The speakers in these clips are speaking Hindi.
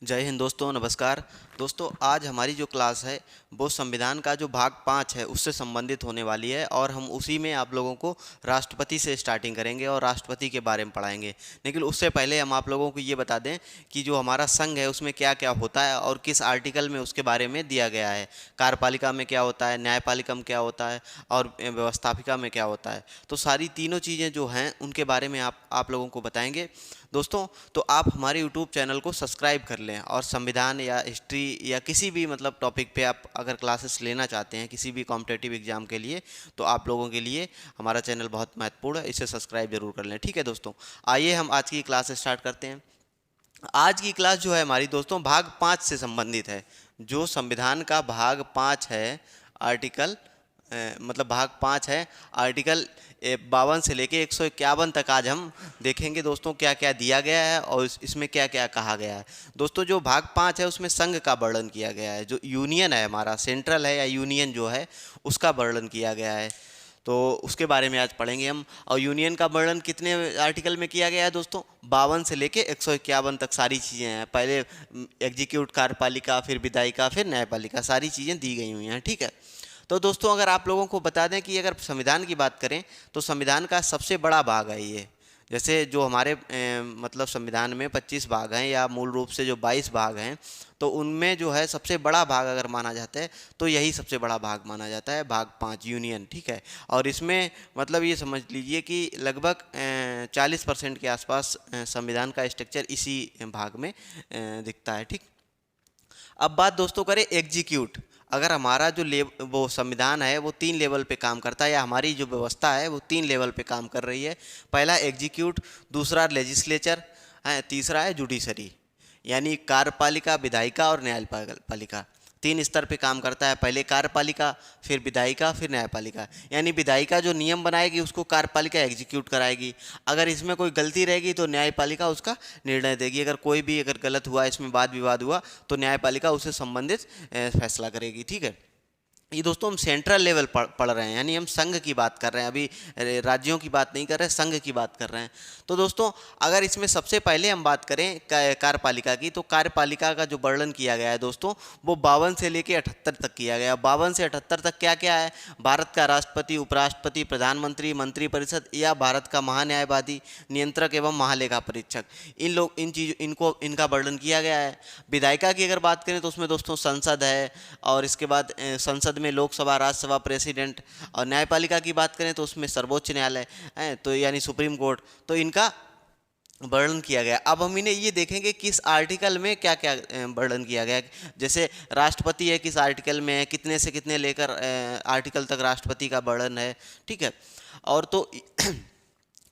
जय हिंद दोस्तों, नमस्कार। दोस्तों, आज हमारी जो क्लास है वो संविधान का जो भाग 5 है उससे संबंधित होने वाली है और हम उसी में आप लोगों को राष्ट्रपति से स्टार्टिंग करेंगे और राष्ट्रपति के बारे में पढ़ाएंगे। लेकिन उससे पहले हम आप लोगों को ये बता दें कि जो हमारा संघ है उसमें क्या क्या होता है और किस आर्टिकल में उसके बारे में दिया गया है। कार्यपालिका में क्या होता है, न्यायपालिका में क्या होता है और व्यवस्थापिका में क्या होता है। तो सारी तीनों चीज़ें जो हैं उनके बारे में आप लोगों को बताएंगे। दोस्तों, तो आप हमारे यूट्यूब चैनल को सब्सक्राइब कर लें और संविधान या हिस्ट्री या किसी भी मतलब टॉपिक पे आप अगर क्लासेस लेना चाहते हैं किसी भी कॉम्पिटिटिव एग्जाम के लिए, तो आप लोगों के लिए हमारा चैनल बहुत महत्वपूर्ण है, इसे सब्सक्राइब जरूर कर लें। ठीक है दोस्तों, आइए हम आज की क्लास स्टार्ट करते हैं। आज की क्लास जो है हमारी दोस्तों भाग 5 से संबंधित है। जो संविधान का भाग 5 है, आर्टिकल मतलब भाग 5 है, आर्टिकल 52 से लेके 151 तक आज हम देखेंगे दोस्तों क्या क्या दिया गया है और इसमें क्या क्या कहा गया है। दोस्तों, जो भाग 5 है उसमें संघ का वर्णन किया गया है, जो यूनियन है हमारा, सेंट्रल है या यूनियन जो है उसका वर्णन किया गया है। तो उसके बारे में आज पढ़ेंगे हम। और यूनियन का वर्णन कितने आर्टिकल में किया गया है दोस्तों? 52 से लेके 151 तक सारी चीज़ें हैं। पहले एग्जीक्यूट कार्यपालिका, फिर विधायिका, फिर न्यायपालिका, सारी चीज़ें दी गई हुई हैं। ठीक है। तो दोस्तों, अगर आप लोगों को बता दें कि अगर संविधान की बात करें तो संविधान का सबसे बड़ा भाग है ये। जैसे जो हमारे मतलब संविधान में 25 भाग हैं या मूल रूप से जो 22 भाग हैं, तो उनमें जो है सबसे बड़ा भाग अगर माना जाता है तो यही सबसे बड़ा भाग माना जाता है, भाग 5 यूनियन। ठीक है। और इसमें मतलब ये समझ लीजिए कि लगभग 40% के आसपास संविधान का स्ट्रक्चर इसी भाग में दिखता है। ठीक। अब बात दोस्तों करें एग्जीक्यूट। अगर हमारा जो वो संविधान है वो 3 लेवल पे काम करता है या हमारी जो व्यवस्था है वो 3 लेवल पे काम कर रही है। पहला एग्जीक्यूट, दूसरा लेजिस्लेचर है, तीसरा है जुडिशरी, यानी कार्यपालिका, विधायिका और न्यायपालिका। 3 स्तर पे काम करता है। पहले कार्यपालिका, फिर विधायिका, फिर न्यायपालिका। यानी विधायिका जो नियम बनाएगी उसको कार्यपालिका एग्जीक्यूट कराएगी। अगर इसमें कोई गलती रहेगी तो न्यायपालिका उसका निर्णय देगी। अगर गलत हुआ, इसमें वाद विवाद हुआ, तो न्यायपालिका उससे संबंधित फैसला करेगी। ठीक है। ये दोस्तों हम सेंट्रल लेवल पढ़ रहे हैं, यानी हम संघ की बात कर रहे हैं, अभी राज्यों की बात नहीं कर रहे, संघ की बात कर रहे हैं। तो दोस्तों, अगर इसमें सबसे पहले हम बात करें कार्यपालिका की, तो कार्यपालिका का जो वर्णन किया गया है दोस्तों वो 52 से लेके 78 तक किया गया है। 52 से 78 तक क्या क्या है? भारत का राष्ट्रपति, उपराष्ट्रपति, प्रधानमंत्री, मंत्रिपरिषद या भारत का महान्यायवादी, नियंत्रक एवं महालेखा परीक्षक, इनका वर्णन किया गया है। विधायिका की अगर बात करें तो उसमें दोस्तों संसद है और इसके बाद संसद में लोकसभा, राज्यसभा, प्रेसिडेंट। और न्यायपालिका की बात करें तो उसमें सर्वोच्च न्यायालय है, तो यानी सुप्रीम कोर्ट। तो इनका वर्णन किया गया। अब हम इन्हें ये देखेंगे किस आर्टिकल में क्या क्या वर्णन किया गया है। जैसे राष्ट्रपति है, किस आर्टिकल में है, कितने से कितने लेकर आर्टिकल तक राष्ट्रपति का वर्णन है। ठीक है। और तो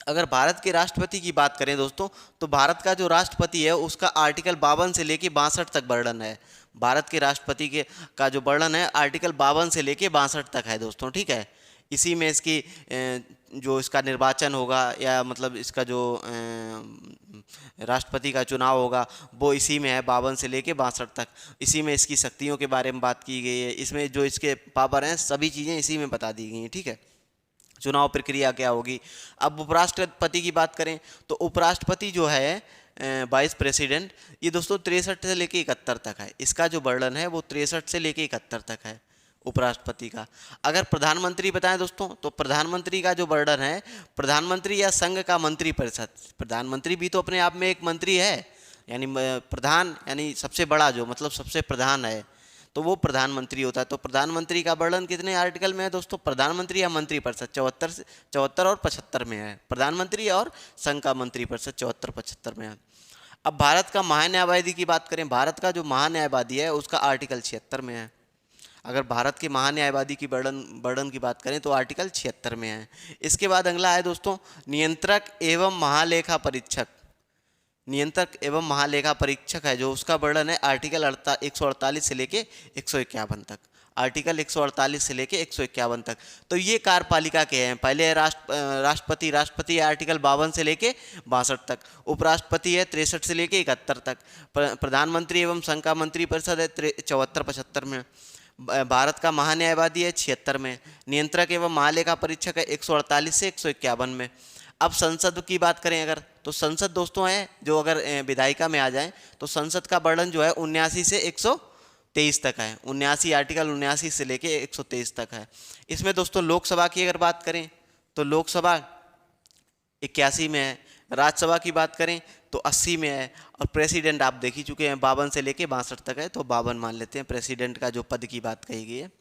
अगर भारत के राष्ट्रपति की बात करें दोस्तों, तो भारत का जो राष्ट्रपति है उसका आर्टिकल 52 से लेके 62 तक वर्णन है। भारत के राष्ट्रपति के का जो वर्णन है आर्टिकल 52 से लेके 62 तक है दोस्तों। ठीक है। इसी में इसकी जो इसका निर्वाचन होगा या मतलब इसका जो राष्ट्रपति का चुनाव होगा वो इसी में है, 52 से लेके 62 तक। इसी में इसकी शक्तियों के बारे में बात की गई है, इसमें जो इसके पावर हैं सभी चीज़ें इसी में बता दी गई हैं। ठीक है। चुनाव प्रक्रिया क्या होगी। अब उपराष्ट्रपति की बात करें तो उपराष्ट्रपति जो है वाइस प्रेसिडेंट, ये दोस्तों 63 से लेके 71 तक है। इसका जो वर्णन है वो 63 से लेके 71 तक है उपराष्ट्रपति का। अगर प्रधानमंत्री बताएं दोस्तों, तो प्रधानमंत्री का जो वर्णन है, प्रधानमंत्री या संघ का मंत्रिपरिषद, प्रधानमंत्री भी तो अपने आप में एक मंत्री है, यानी प्रधान यानी सबसे बड़ा जो मतलब सबसे प्रधान है, तो वो प्रधानमंत्री होता है। तो प्रधानमंत्री का वर्णन कितने आर्टिकल में है दोस्तों? प्रधानमंत्री या मंत्रिपरिषद 74 और 75 में है। प्रधानमंत्री और संघ का मंत्रिपरिषद 74-75 में है। अब भारत का महान्यायवादी की बात करें, भारत का जो महान्यायवादी है उसका आर्टिकल 76 में है। अगर भारत के महान्यायवादी की वर्णन की बात करें तो आर्टिकल 76 में है। इसके बाद अगला है दोस्तों नियंत्रक एवं महालेखा परीक्षक। नियंत्रक एवं महालेखा परीक्षक है जो उसका वर्णन है आर्टिकल 148 से लेके 151 तक। आर्टिकल 148 से लेके 151 तक। तो ये कार्यपालिका के हैं। पहले है राष्ट्रपति है आर्टिकल 52 से लेके 62 तक। उपराष्ट्रपति है 63 से लेके 71 तक। प्रधानमंत्री एवं संघ का मंत्रिपरिषद है 74-75 में। भारत का महान्यायवादी है 76 में। नियंत्रक एवं महालेखा परीक्षक है 148 से 151 में। अब संसद की बात करें अगर, तो संसद दोस्तों है जो, अगर विधायिका में आ जाए तो संसद का वर्णन जो है 79 से 123 तक है। 79 आर्टिकल 79 से लेके 123 तक है। इसमें दोस्तों लोकसभा की अगर बात करें तो लोकसभा 81 में है, राज्यसभा की बात करें तो 80 में है, और प्रेसिडेंट आप देख ही चुके हैं 52 से लेके 62 तक है, तो 52 मान लेते हैं प्रेसिडेंट का जो पद की बात कही गई है।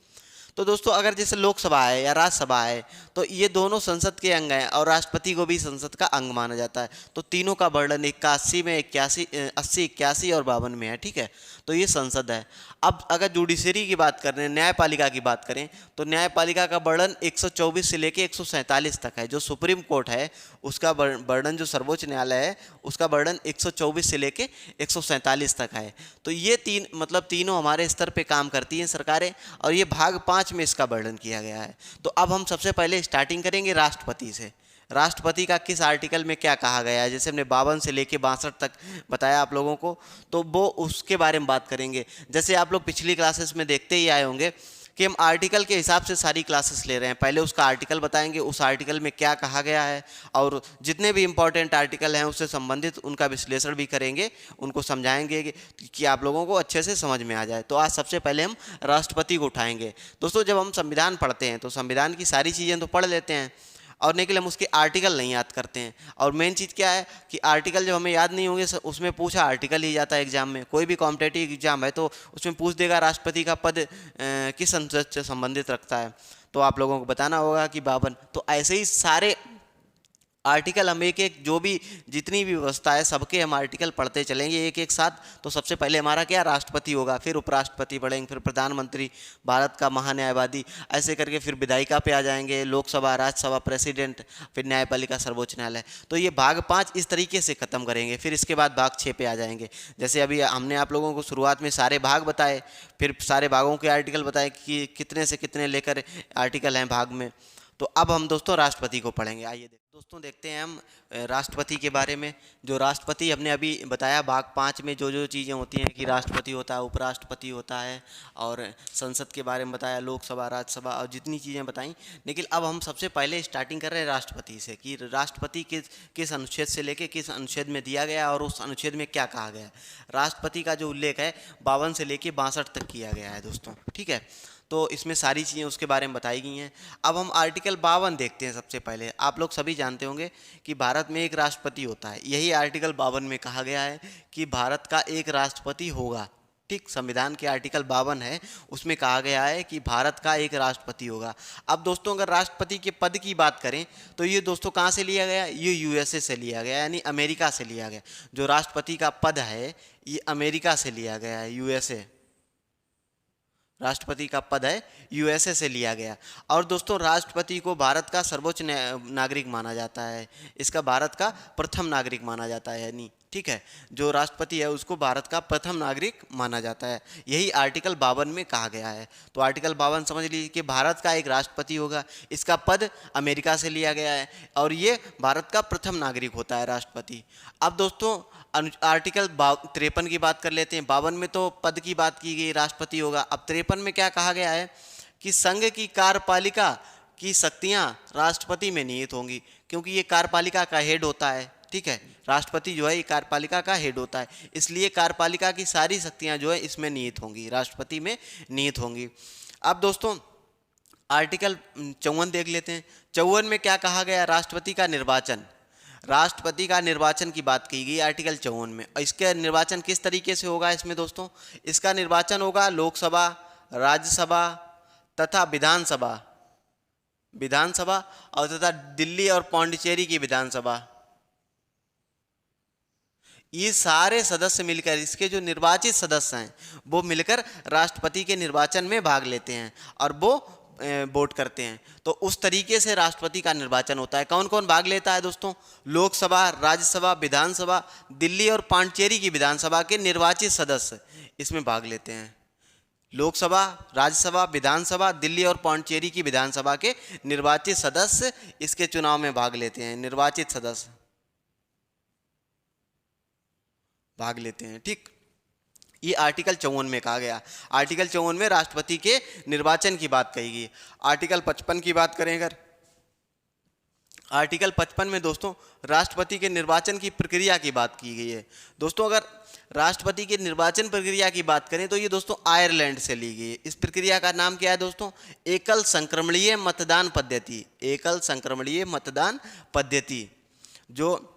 तो दोस्तों अगर जैसे लोकसभा है या राज्यसभा है तो ये दोनों संसद के अंग हैं, और राष्ट्रपति को भी संसद का अंग माना जाता है। तो तीनों का वर्णन 81 में, 81, 80, 81 और 52 में है, ठीक है। तो ये संसद है। अब अगर जुडिशरी की बात करें, न्यायपालिका की बात करें, तो न्यायपालिका का वर्णन 124 से लेके 147 तक है। जो सुप्रीम कोर्ट है उसका वर्णन, जो सर्वोच्च न्यायालय है उसका वर्णन 124 से लेके 147 तक है। तो ये तीनों हमारे स्तर पे काम करती हैं सरकारें, और ये भाग 5 में इसका वर्णन किया गया है। तो अब हम सबसे पहले स्टार्टिंग करेंगे राष्ट्रपति से। राष्ट्रपति का किस आर्टिकल में क्या कहा गया है, जैसे हमने 52 से लेके 62 तक बताया आप लोगों को, तो वो उसके बारे में बात करेंगे। जैसे आप लोग पिछली क्लासेस में देखते ही आए होंगे कि हम आर्टिकल के हिसाब से सारी क्लासेस ले रहे हैं। पहले उसका आर्टिकल बताएंगे, उस आर्टिकल में क्या कहा गया है, और जितने भी इंपॉर्टेंट आर्टिकल हैं उससे संबंधित उनका विश्लेषण भी करेंगे, उनको समझाएंगे कि आप लोगों को अच्छे से समझ में आ जाए। तो आज सबसे पहले हम राष्ट्रपति को उठाएंगे। दोस्तों जब हम संविधान पढ़ते हैं तो संविधान की सारी चीज़ें तो पढ़ लेते हैं, और नहीं के लिए हम उसके आर्टिकल नहीं याद करते हैं। और मेन चीज़ क्या है कि आर्टिकल जब हमें याद नहीं होंगे, उसमें पूछा आर्टिकल ही जाता है एग्जाम में। कोई भी कॉम्पिटिटिव एग्जाम है तो उसमें पूछ देगा राष्ट्रपति का पद किस संसद से संबंधित रखता है, तो आप लोगों को बताना होगा कि 52। तो ऐसे ही सारे आर्टिकल हम एक एक, जो भी जितनी भी व्यवस्था है सबके हम आर्टिकल पढ़ते चलेंगे एक एक साथ। तो सबसे पहले हमारा क्या, राष्ट्रपति होगा, फिर उपराष्ट्रपति पढ़ेंगे, फिर प्रधानमंत्री, भारत का महान्यायवादी, ऐसे करके फिर विधायिका पे आ जाएंगे, लोकसभा, राज्यसभा, प्रेसिडेंट, फिर न्यायपालिका, सर्वोच्च न्यायालय। तो ये भाग 5 इस तरीके से खत्म करेंगे। फिर इसके बाद भाग 6 पे आ जाएंगे। जैसे अभी हमने आप लोगों को शुरुआत में सारे भाग बताए, फिर सारे भागों के आर्टिकल बताए कि कितने से कितने लेकर आर्टिकल हैं भाग में। तो अब हम दोस्तों राष्ट्रपति को पढ़ेंगे। आइए दोस्तों देखते हैं हम राष्ट्रपति के बारे में। जो राष्ट्रपति हमने अभी बताया भाग 5 में जो जो चीज़ें होती हैं कि राष्ट्रपति होता है, उपराष्ट्रपति होता है, और संसद के बारे में बताया, लोकसभा, राज्यसभा, और जितनी चीज़ें बताई। लेकिन अब हम सबसे पहले स्टार्टिंग कर रहे हैं राष्ट्रपति से, कि राष्ट्रपति किस अनुच्छेद से लेके किस अनुच्छेद में दिया गया और उस अनुच्छेद में क्या कहा गया। राष्ट्रपति का जो उल्लेख है 52 से लेके 62 तक किया गया है दोस्तों, ठीक है। तो इसमें सारी चीज़ें उसके बारे में बताई गई हैं। अब हम आर्टिकल 52 देखते हैं। सबसे पहले आप लोग सभी जानते होंगे कि भारत में एक राष्ट्रपति होता है। यही आर्टिकल 52 में कहा गया है कि भारत का एक राष्ट्रपति होगा, ठीक। संविधान के आर्टिकल 52 है, उसमें कहा गया है कि भारत का एक राष्ट्रपति होगा। अब दोस्तों अगर राष्ट्रपति के पद की बात करें तो ये दोस्तों कहाँ से लिया गया, ये यूएसए से लिया गया, यानी अमेरिका से लिया गया। जो राष्ट्रपति का पद है ये अमेरिका से लिया गया है, यूएसए। राष्ट्रपति का पद है यूएसए से लिया गया। और दोस्तों राष्ट्रपति को भारत का सर्वोच्च नागरिक माना जाता है, इसका भारत का प्रथम नागरिक माना जाता है, यानी ठीक है, जो राष्ट्रपति है उसको भारत का प्रथम नागरिक माना जाता है। यही आर्टिकल 52 में कहा गया है। तो आर्टिकल 52 समझ लीजिए कि भारत का एक राष्ट्रपति होगा, इसका पद अमेरिका से लिया गया है, और ये भारत का प्रथम नागरिक होता है राष्ट्रपति। अब दोस्तों आर्टिकल 53 की बात कर लेते हैं। 52 में तो पद की बात की गई, राष्ट्रपति होगा। अब 53 में क्या कहा गया है कि संघ की कार्यपालिका की शक्तियां राष्ट्रपति में निहित होंगी, क्योंकि ये कार्यपालिका का हेड होता है, ठीक है। राष्ट्रपति जो है ये कार्यपालिका का हेड होता है, इसलिए कार्यपालिका की सारी शक्तियां जो है इसमें निहित होंगी, राष्ट्रपति में निहित होंगी। अब दोस्तों आर्टिकल 54 देख लेते हैं। 54 में क्या कहा गया, राष्ट्रपति का निर्वाचन। राष्ट्रपति का निर्वाचन की बात की गई आर्टिकल 54 में। इसका निर्वाचन किस तरीके से होगा इसमें दोस्तों, इसका निर्वाचन होगा लोकसभा, राज्यसभा तथा विधानसभा और तथा दिल्ली और पौंडीचेरी की विधानसभा। ये सारे सदस्य मिलकर, इसके जो निर्वाचित सदस्य हैं वो मिलकर राष्ट्रपति के निर्वाचन में भाग लेते हैं और वो वोट करते हैं। तो उस तरीके से राष्ट्रपति का निर्वाचन होता है। कौन कौन भाग लेता है दोस्तों, लोकसभा, राज्यसभा, विधानसभा, दिल्ली और पांडिचेरी की विधानसभा के निर्वाचित सदस्य इसमें भाग लेते हैं। लोकसभा, राज्यसभा, विधानसभा, दिल्ली और पांडिचेरी की विधानसभा के निर्वाचित सदस्य इसके चुनाव में भाग लेते हैं, निर्वाचित सदस्य भाग लेते हैं, ठीक। ये आर्टिकल 54 में कहा गया। आर्टिकल 54 में राष्ट्रपति के निर्वाचन की बात कही गई। आर्टिकल 55 की बात करें अगर, आर्टिकल 55 में दोस्तों राष्ट्रपति के निर्वाचन की प्रक्रिया की बात की गई है। दोस्तों अगर राष्ट्रपति के निर्वाचन प्रक्रिया की बात करें तो ये दोस्तों आयरलैंड से ली गई है। इस प्रक्रिया का नाम क्या है दोस्तों? एकल संक्रमणीय मतदान पद्धति। एकल संक्रमणीय मतदान पद्धति। जो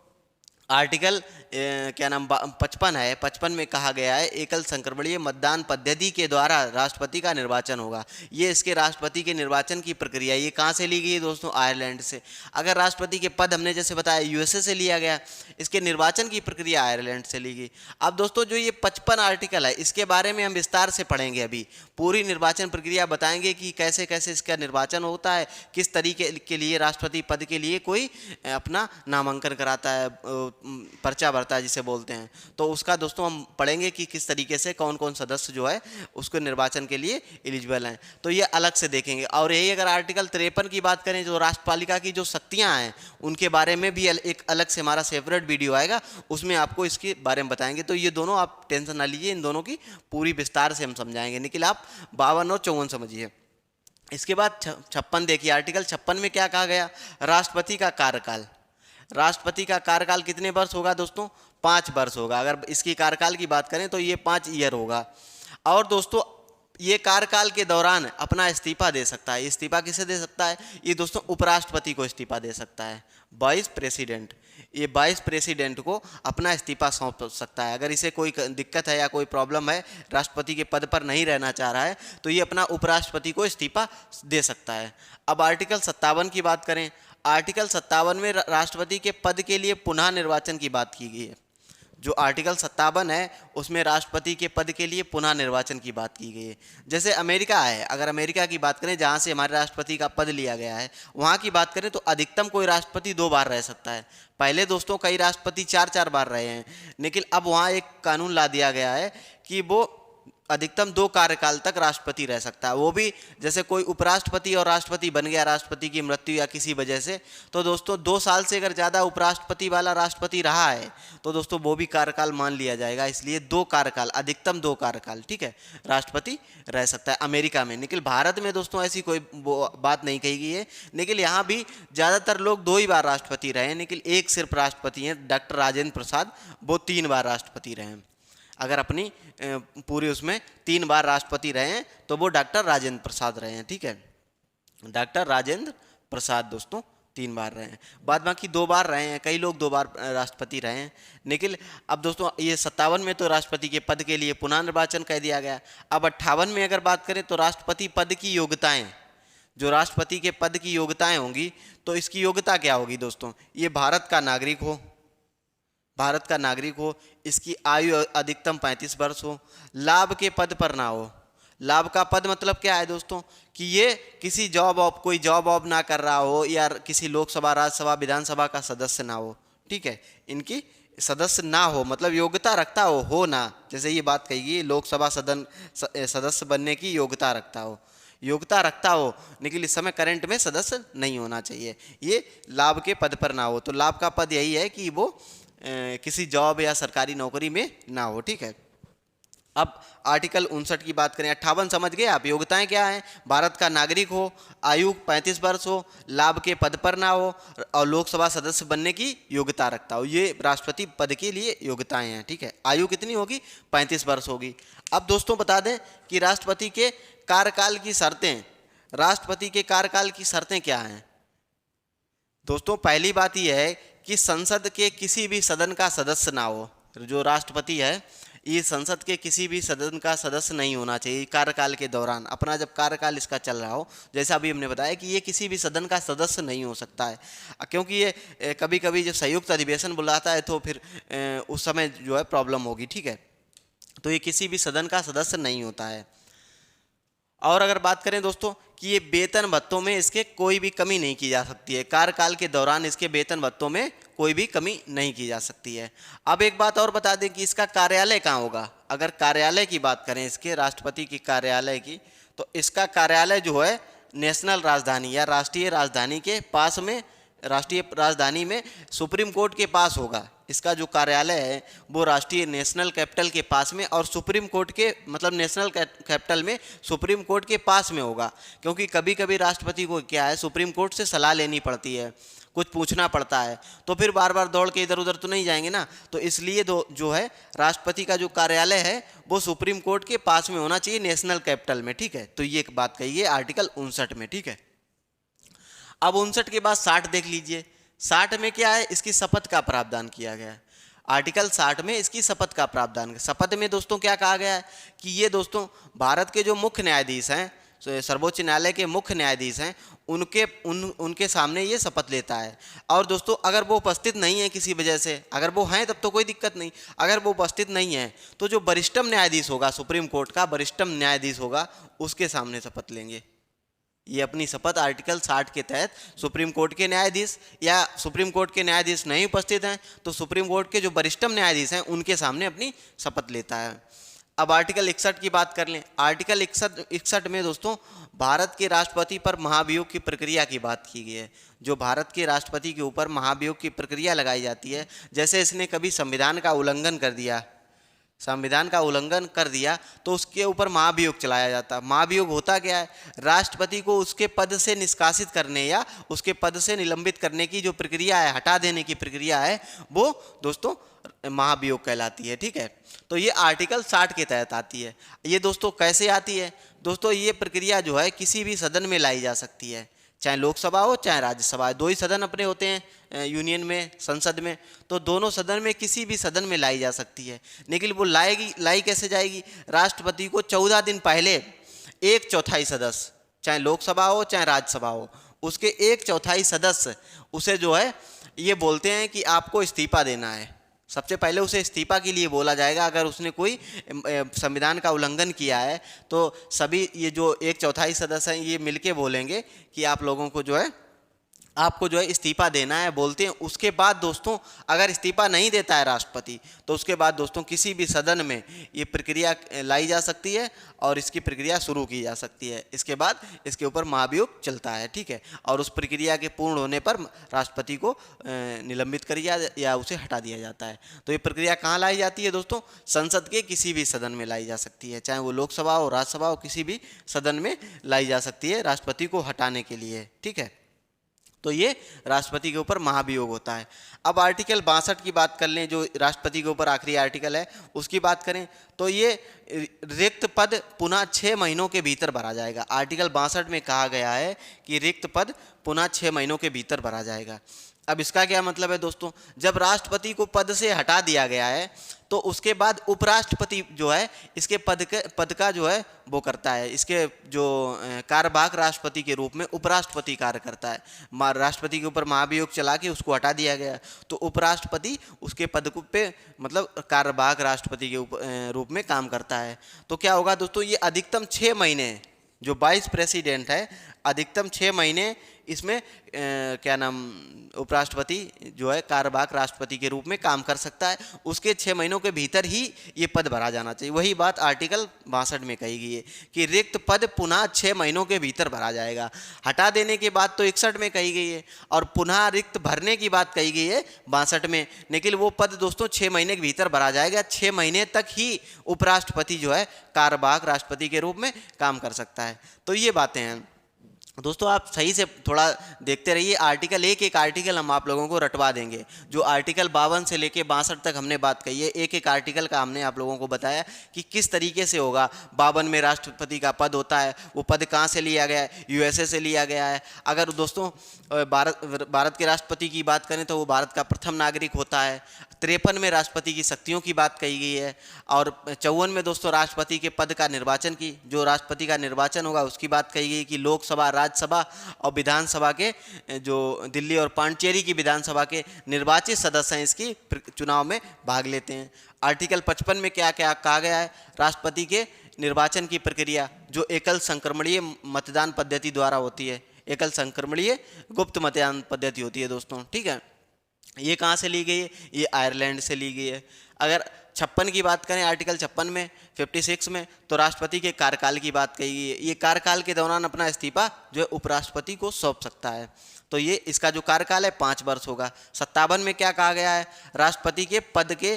आर्टिकल क्या नाम 55 है, 55 में कहा गया है एकल संक्रमणीय मतदान पद्धति के द्वारा राष्ट्रपति का निर्वाचन होगा। ये इसके राष्ट्रपति के निर्वाचन की प्रक्रिया ये कहाँ से ली गई है दोस्तों? आयरलैंड से। अगर राष्ट्रपति के पद हमने जैसे बताया यूएसए से लिया गया, इसके निर्वाचन की प्रक्रिया आयरलैंड से ली गई। अब दोस्तों जो ये 55 आर्टिकल है इसके बारे में हम विस्तार से पढ़ेंगे। अभी पूरी निर्वाचन प्रक्रिया बताएंगे कि कैसे कैसे इसका निर्वाचन होता है, किस तरीके के लिए राष्ट्रपति पद के लिए कोई अपना नामांकन कराता है, पर्चा भरता है जिसे बोलते हैं। तो उसका दोस्तों हम पढ़ेंगे कि किस तरीके से कौन कौन सदस्य जो है उसको निर्वाचन के लिए एलिजिबल हैं, तो ये अलग से देखेंगे। और यही अगर आर्टिकल 53 की बात करें, जो राष्ट्रपालिका की जो शक्तियां हैं उनके बारे में भी एक अलग से हमारा सेपरेट वीडियो आएगा, उसमें आपको इसके बारे में बताएंगे। तो ये दोनों आप टेंशन ना लीजिए, इन दोनों की पूरी विस्तार से हम समझाएंगे। निखिल आप 52 और 54 समझिए। इसके बाद 56 देखिए, आर्टिकल 56 में क्या कहा गया? राष्ट्रपति का कार्यकाल। राष्ट्रपति का कार्यकाल कितने वर्ष होगा दोस्तों? 5 वर्ष होगा। अगर इसकी कार्यकाल की बात करें तो ये 5 ईयर होगा। और दोस्तों ये कार्यकाल के दौरान अपना इस्तीफा दे सकता है। इस्तीफा किसे दे सकता है? ये दोस्तों उपराष्ट्रपति को इस्तीफा दे सकता है, वाइस प्रेसिडेंट। ये वाइस प्रेसिडेंट को अपना इस्तीफा सौंप सकता है। अगर इसे कोई दिक्कत है या कोई प्रॉब्लम है, राष्ट्रपति के पद पर नहीं रहना चाह रहा है, तो ये अपना उपराष्ट्रपति को इस्तीफा दे सकता है। अब आर्टिकल 57 की बात करें, आर्टिकल 57 में राष्ट्रपति के पद के लिए पुनः निर्वाचन की बात की गई है। जो आर्टिकल 57 है उसमें राष्ट्रपति के पद के लिए पुनः निर्वाचन की बात की गई है। जैसे अमेरिका है, अगर अमेरिका की बात करें जहां से हमारे राष्ट्रपति का पद लिया गया है, वहां की बात करें तो अधिकतम कोई राष्ट्रपति 2 बार रह सकता है। पहले दोस्तों कई राष्ट्रपति 4-4 बार रहे हैं, लेकिन अब वहां एक कानून ला दिया गया है कि वो अधिकतम 2 कार्यकाल तक राष्ट्रपति रह सकता है। वो भी जैसे कोई उपराष्ट्रपति और राष्ट्रपति बन गया राष्ट्रपति की मृत्यु या किसी वजह से, तो दोस्तों 2 साल से अगर ज़्यादा उपराष्ट्रपति वाला राष्ट्रपति रहा है तो दोस्तों वो भी कार्यकाल मान लिया जाएगा। इसलिए 2 कार्यकाल, अधिकतम 2 कार्यकाल, ठीक है, राष्ट्रपति रह सकता है अमेरिका में। लेकिन भारत में दोस्तों ऐसी कोई बात नहीं कही गई है। लेकिन यहाँ भी ज़्यादातर लोग 2 ही बार राष्ट्रपति रहे हैं, लेकिन एक सिर्फ राष्ट्रपति हैं डॉक्टर राजेंद्र प्रसाद, वो 3 बार राष्ट्रपति रहे हैं। अगर अपनी पूरी उसमें 3 बार राष्ट्रपति रहे हैं तो वो डॉक्टर राजेंद्र प्रसाद रहे हैं, ठीक है, डॉक्टर राजेंद्र प्रसाद दोस्तों 3 बार रहे हैं। बाद बाकी 2 बार रहे हैं, कई लोग 2 बार राष्ट्रपति रहे हैं। लेकिन अब दोस्तों ये 57 में तो राष्ट्रपति के पद के लिए पुनः निर्वाचन कर दिया गया। अब 58 में अगर बात करें तो राष्ट्रपति पद की योग्यताएं, जो राष्ट्रपति के पद की योग्यताएं होंगी, तो इसकी योग्यता क्या होगी दोस्तों? ये भारत का नागरिक हो, भारत का नागरिक हो, इसकी आयु अधिकतम 35 वर्ष हो, लाभ के पद पर ना हो। लाभ का पद मतलब क्या है दोस्तों? कि ये किसी कोई जॉब ना कर रहा हो, या किसी लोकसभा, राज्यसभा, विधानसभा का सदस्य ना हो, ठीक है, इनकी सदस्य ना हो, मतलब योग्यता रखता हो ना। जैसे ये बात कही गई लोकसभा सदस्य बनने की योग्यता रखता हो, लेकिन इस समय करंट में सदस्य नहीं होना चाहिए। ये लाभ के पद पर ना हो। तो लाभ का पद यही है कि वो किसी जॉब या सरकारी नौकरी में ना हो, ठीक है। अब आर्टिकल 59 की बात करें, 58 समझ गए आप? योग्यताएं क्या हैं? भारत का नागरिक हो, आयु 35 वर्ष हो, लाभ के पद पर ना हो, और लोकसभा सदस्य बनने की योग्यता रखता हो। ये राष्ट्रपति पद के लिए योग्यताएं हैं, ठीक है। आयु कितनी होगी? 35 वर्ष होगी। अब दोस्तों बता दें कि राष्ट्रपति के कार्यकाल की शर्तें, राष्ट्रपति के कार्यकाल की शर्तें क्या हैं दोस्तों? पहली बात यह है कि संसद के किसी भी सदन का सदस्य ना हो। जो राष्ट्रपति है ये संसद के किसी भी सदन का सदस्य नहीं होना चाहिए कार्यकाल के दौरान। अपना जब कार्यकाल इसका चल रहा हो, जैसा अभी हमने बताया कि ये किसी भी सदन का सदस्य नहीं हो सकता है, क्योंकि ये कभी कभी जब संयुक्त अधिवेशन बुलाता है तो फिर उस समय जो है प्रॉब्लम होगी, ठीक है। तो ये किसी भी सदन का सदस्य नहीं होता है। और अगर बात करें दोस्तों कि ये वेतन भत्तों में इसके कोई भी कमी नहीं की जा सकती है। कार्यकाल के दौरान इसके वेतन भत्तों में कोई भी कमी नहीं की जा सकती है। अब एक बात और बता दें कि इसका कार्यालय कहाँ होगा। अगर कार्यालय की बात करें इसके राष्ट्रपति की कार्यालय की, तो इसका कार्यालय जो है नेशनल राजधानी या राष्ट्रीय राजधानी के पास में, राष्ट्रीय राजधानी में सुप्रीम कोर्ट के पास होगा। इसका जो कार्यालय है वो राष्ट्रीय नेशनल कैपिटल के पास में, और सुप्रीम कोर्ट के मतलब नेशनल कैपिटल में सुप्रीम कोर्ट के पास में होगा। क्योंकि कभी कभी राष्ट्रपति को क्या है, सुप्रीम कोर्ट से सलाह लेनी पड़ती है। कुछ पूछना पड़ता है, तो फिर बार बार दौड़ के इधर उधर तो नहीं जाएंगे ना। तो इसलिए जो है राष्ट्रपति का जो कार्यालय है वो सुप्रीम कोर्ट के पास में होना चाहिए, नेशनल कैपिटल में, ठीक है। तो ये एक बात कही है आर्टिकल 59 में, ठीक है। अब 59 के बाद 60 देख लीजिए। 60 में क्या है, इसकी शपथ का प्रावधान किया गया है। आर्टिकल 60 में इसकी शपथ का प्रावधान है। शपथ में दोस्तों क्या कहा गया है कि ये दोस्तों भारत के जो मुख्य न्यायाधीश हैं, सर्वोच्च न्यायालय के मुख्य न्यायाधीश हैं, उनके सामने ये शपथ लेता है। और दोस्तों अगर वो उपस्थित नहीं है किसी वजह से, अगर वो हैं तब तो कोई दिक्कत नहीं, अगर वो उपस्थित नहीं है तो जो वरिष्ठतम न्यायाधीश होगा, सुप्रीम कोर्ट का वरिष्ठतम न्यायाधीश होगा, उसके सामने शपथ लेंगे। ये अपनी शपथ आर्टिकल 60 के तहत सुप्रीम कोर्ट के न्यायाधीश, या सुप्रीम कोर्ट के न्यायाधीश नहीं उपस्थित हैं तो सुप्रीम कोर्ट के जो वरिष्ठतम न्यायाधीश हैं उनके सामने अपनी शपथ लेता है। अब आर्टिकल 61 की बात कर लें। आर्टिकल 61 में दोस्तों भारत के राष्ट्रपति पर महाभियोग की प्रक्रिया की बात की गई है। जो भारत के राष्ट्रपति के ऊपर महाभियोग की प्रक्रिया लगाई जाती है, जैसे इसने कभी संविधान का उल्लंघन कर दिया, संविधान का उल्लंघन कर दिया तो उसके ऊपर महाभियोग चलाया जाता। महाभियोग होता क्या है, राष्ट्रपति को उसके पद से निष्कासित करने या उसके पद से निलंबित करने की जो प्रक्रिया है, हटा देने की प्रक्रिया है, वो दोस्तों महाभियोग कहलाती है, ठीक है। तो ये आर्टिकल 60 के तहत आती है। ये दोस्तों कैसे आती है, दोस्तों ये प्रक्रिया जो है किसी भी सदन में लाई जा सकती है, चाहे लोकसभा हो चाहे राज्यसभा। दो ही सदन अपने होते हैं यूनियन में, संसद में, तो दोनों सदन में किसी भी सदन में लाई जा सकती है। लेकिन वो लाई कैसे जाएगी, राष्ट्रपति को 14 दिन पहले 1/4 सदस्य, चाहे लोकसभा हो चाहे राज्यसभा हो, उसके 1/4 सदस्य उसे जो है ये बोलते हैं कि आपको इस्तीफा देना है। सबसे पहले उसे इस्तीफा के लिए बोला जाएगा। अगर उसने कोई संविधान का उल्लंघन किया है तो सभी ये जो 1/4 सदस्य हैं ये मिलके बोलेंगे कि आप लोगों को जो है, आपको जो है इस्तीफा देना है, बोलते हैं। उसके बाद दोस्तों अगर इस्तीफा नहीं देता है राष्ट्रपति तो उसके बाद दोस्तों किसी भी सदन में ये प्रक्रिया लाई जा सकती है और इसकी प्रक्रिया शुरू की जा सकती है। इसके बाद इसके ऊपर महाभियोग चलता है, ठीक है। और उस प्रक्रिया के पूर्ण होने पर राष्ट्रपति को निलंबित कर या उसे हटा दिया जाता है। तो ये प्रक्रिया कहाँ लाई जाती है दोस्तों, संसद के किसी भी सदन में लाई जा सकती है, चाहे वो लोकसभा हो राज्यसभा हो, किसी भी सदन में लाई जा सकती है राष्ट्रपति को हटाने के लिए, ठीक है। तो ये राष्ट्रपति के ऊपर महाभियोग होता है। अब आर्टिकल 62 की बात कर लें, जो राष्ट्रपति के ऊपर आखिरी आर्टिकल है, उसकी बात करें तो ये रिक्त पद पुनः 6 महीनों के भीतर भरा जाएगा। आर्टिकल 62 में कहा गया है कि रिक्त पद पुनः 6 महीनों के भीतर भरा जाएगा। अब इसका क्या मतलब है दोस्तों, जब राष्ट्रपति को पद से हटा दिया गया है तो उसके बाद उपराष्ट्रपति जो है इसके पद का जो है वो करता है, इसके जो कार्यवाहक राष्ट्रपति के रूप में उपराष्ट्रपति कार्य करता है। राष्ट्रपति के ऊपर महाभियोग चला के उसको हटा दिया गया तो उपराष्ट्रपति उसके पद पे मतलब कार्यवाहक राष्ट्रपति के रूप में काम करता है। तो क्या होगा दोस्तों, ये अधिकतम 6 महीने, जो वाइस प्रेसिडेंट है अधिकतम 6 महीने इसमें क्या नाम उपराष्ट्रपति जो है कार्यवाहक राष्ट्रपति के रूप में काम कर सकता है। उसके 6 महीनों के भीतर ही ये पद भरा जाना चाहिए। वही बात आर्टिकल 62 में कही गई है कि रिक्त पद पुनः 6 महीनों के भीतर भरा जाएगा। हटा देने की बात तो 61 में कही गई है और पुनः रिक्त भरने की बात कही गई है 62 में। लेकिन वो पद दोस्तों 6 महीने के भीतर भरा जाएगा। 6 महीने तक ही उपराष्ट्रपति जो है कार्यवाहक राष्ट्रपति के रूप में काम कर सकता है। तो ये बातें हैं दोस्तों, आप सही से थोड़ा देखते रहिए। आर्टिकल एक आर्टिकल हम आप लोगों को रटवा देंगे। जो आर्टिकल 52 से लेके 62 तक हमने बात कही है, एक आर्टिकल का हमने आप लोगों को बताया कि किस तरीके से होगा। 52 में राष्ट्रपति का पद होता है, वो पद कहाँ से लिया गया है, यूएसए से लिया गया है। अगर दोस्तों भारत के राष्ट्रपति की बात करें तो वो भारत का प्रथम नागरिक होता है। 53 में राष्ट्रपति की शक्तियों की बात कही गई है और 54 में दोस्तों राष्ट्रपति के पद का निर्वाचन की, जो राष्ट्रपति का निर्वाचन होगा उसकी बात कही गई कि लोकसभा, राज्यसभा और विधानसभा के जो दिल्ली और पांडिचेरी की विधानसभा के निर्वाचित सदस्य हैं इसकी चुनाव में भाग लेते हैं। आर्टिकल 55 में क्या क्या कहा गया है, राष्ट्रपति के निर्वाचन की प्रक्रिया जो एकल संक्रमणीय मतदान पद्धति द्वारा होती है, एकल संक्रमणीय गुप्त मतदान पद्धति होती है दोस्तों, ठीक है। ये कहाँ से ली गई है, ये आयरलैंड से ली गई है। अगर 56 की बात करें, आर्टिकल 56 में 56 में तो राष्ट्रपति के कार्यकाल की बात कही गई है। ये कार्यकाल के दौरान अपना इस्तीफा जो है उपराष्ट्रपति को सौंप सकता है। तो ये इसका जो कार्यकाल है 5 वर्ष होगा। 57 में क्या कहा गया है, राष्ट्रपति के पद के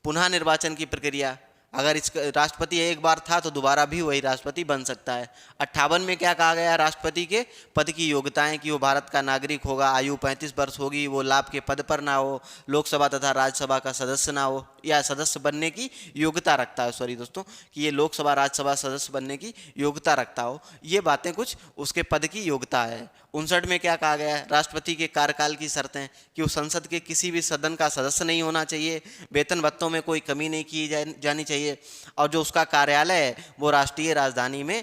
पुनः निर्वाचन की प्रक्रिया। अगर इस राष्ट्रपति एक बार था तो दोबारा भी वही राष्ट्रपति बन सकता है। 58 में क्या कहा गया राष्ट्रपति के पद की योग्यताएं कि वो भारत का नागरिक होगा, आयु 35 वर्ष होगी, वो लाभ के पद पर ना हो, लोकसभा तथा राज्यसभा का सदस्य ना हो, या सदस्य बनने की योग्यता रखता है, सॉरी दोस्तों, कि ये लोकसभा राज्यसभा सदस्य बनने की योग्यता रखता हो। ये बातें कुछ उसके पद की योग्यता है। 59 में क्या कहा गया है राष्ट्रपति के कार्यकाल की शर्तें कि वो संसद के किसी भी सदन का सदस्य नहीं होना चाहिए, वेतन भत्तों में कोई कमी नहीं की जानी चाहिए, और जो उसका कार्यालय है वो राष्ट्रीय राजधानी में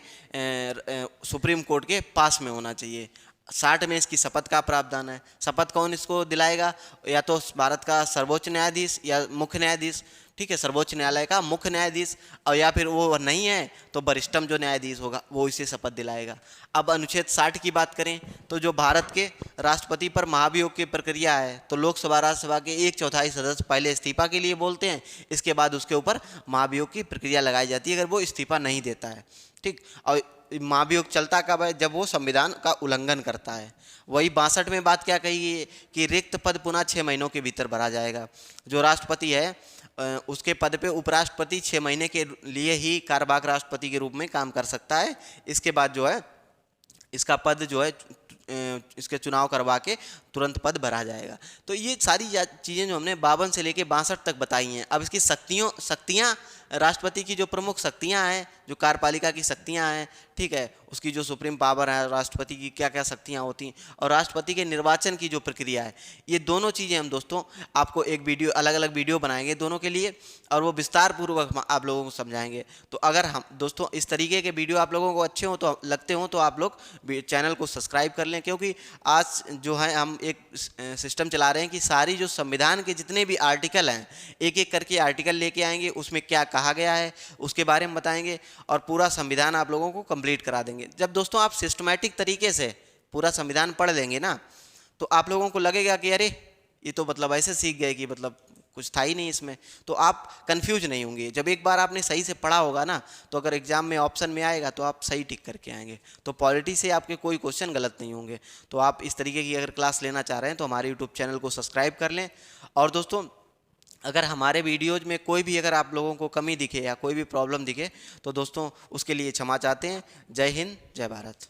सुप्रीम कोर्ट के पास में होना चाहिए। 60 में इसकी शपथ का प्रावधान है। शपथ कौन इसको दिलाएगा? या तो भारत का सर्वोच्च न्यायाधीश या मुख्य न्यायाधीश, ठीक है, सर्वोच्च न्यायालय का मुख्य न्यायाधीश, और या फिर वो नहीं है तो वरिष्ठतम जो न्यायाधीश होगा वो इसे शपथ दिलाएगा। अब अनुच्छेद 60 की बात करें तो जो भारत के राष्ट्रपति पर महाभियोग की प्रक्रिया है, तो लोकसभा राज्यसभा के 1/4 सदस्य पहले इस्तीफा के लिए बोलते हैं, इसके बाद उसके ऊपर महाभियोग की प्रक्रिया लगाई जाती है अगर वो इस्तीफा नहीं देता है, ठीक। और महाभियोग चलता कब है? जब वो संविधान का उल्लंघन करता है। वही 62 में बात क्या कही है कि रिक्त पद पुनः 6 महीनों के भीतर भरा जाएगा। जो राष्ट्रपति है उसके पद पे उपराष्ट्रपति 6 महीने के लिए ही कार्यवाहक राष्ट्रपति के रूप में काम कर सकता है। इसके बाद जो है इसका पद जो है इसके चुनाव करवा के तुरंत पद भरा जाएगा। तो ये सारी चीज़ें जो हमने 52 से लेके 62 तक बताई हैं। अब इसकी शक्तियाँ राष्ट्रपति की जो प्रमुख शक्तियाँ हैं, जो कार्यपालिका की शक्तियाँ हैं, ठीक है, उसकी जो सुप्रीम पावर है, राष्ट्रपति की क्या क्या शक्तियाँ होती हैं, और राष्ट्रपति के निर्वाचन की जो प्रक्रिया है, ये दोनों चीज़ें हम दोस्तों आपको एक वीडियो अलग अलग वीडियो बनाएंगे दोनों के लिए, और वो विस्तार पूर्वक आप लोगों को समझाएंगे। तो अगर हम दोस्तों इस तरीके के वीडियो आप लोगों को अच्छे हों तो लगते हों तो आप लोग चैनल को सब्सक्राइब कर लें, क्योंकि आज जो है हम एक सिस्टम चला रहे हैं कि सारी जो संविधान के जितने भी आर्टिकल हैं, एक एक करके आर्टिकल लेके आएंगे, उसमें क्या कहा गया है उसके बारे में बताएंगे, और पूरा संविधान आप लोगों को कंप्लीट करा देंगे। जब दोस्तों आप सिस्टमैटिक तरीके से पूरा संविधान पढ़ लेंगे ना, तो आप लोगों को लगेगा कि अरे ये तो मतलब ऐसे सीख गए कि मतलब कुछ था ही नहीं इसमें, तो आप कंफ्यूज नहीं होंगे। जब एक बार आपने सही से पढ़ा होगा ना, तो अगर एग्जाम में ऑप्शन में आएगा तो आप सही टिक करके आएंगे। तो पॉलिटी से आपके कोई क्वेश्चन गलत नहीं होंगे। तो आप इस तरीके की अगर क्लास लेना चाह रहे हैं तो हमारे यूट्यूब चैनल को सब्सक्राइब कर लें। और दोस्तों अगर हमारे वीडियोज में कोई भी अगर आप लोगों को कमी दिखे या कोई भी प्रॉब्लम दिखे तो दोस्तों उसके लिए क्षमा चाहते हैं। जय हिंद, जय भारत।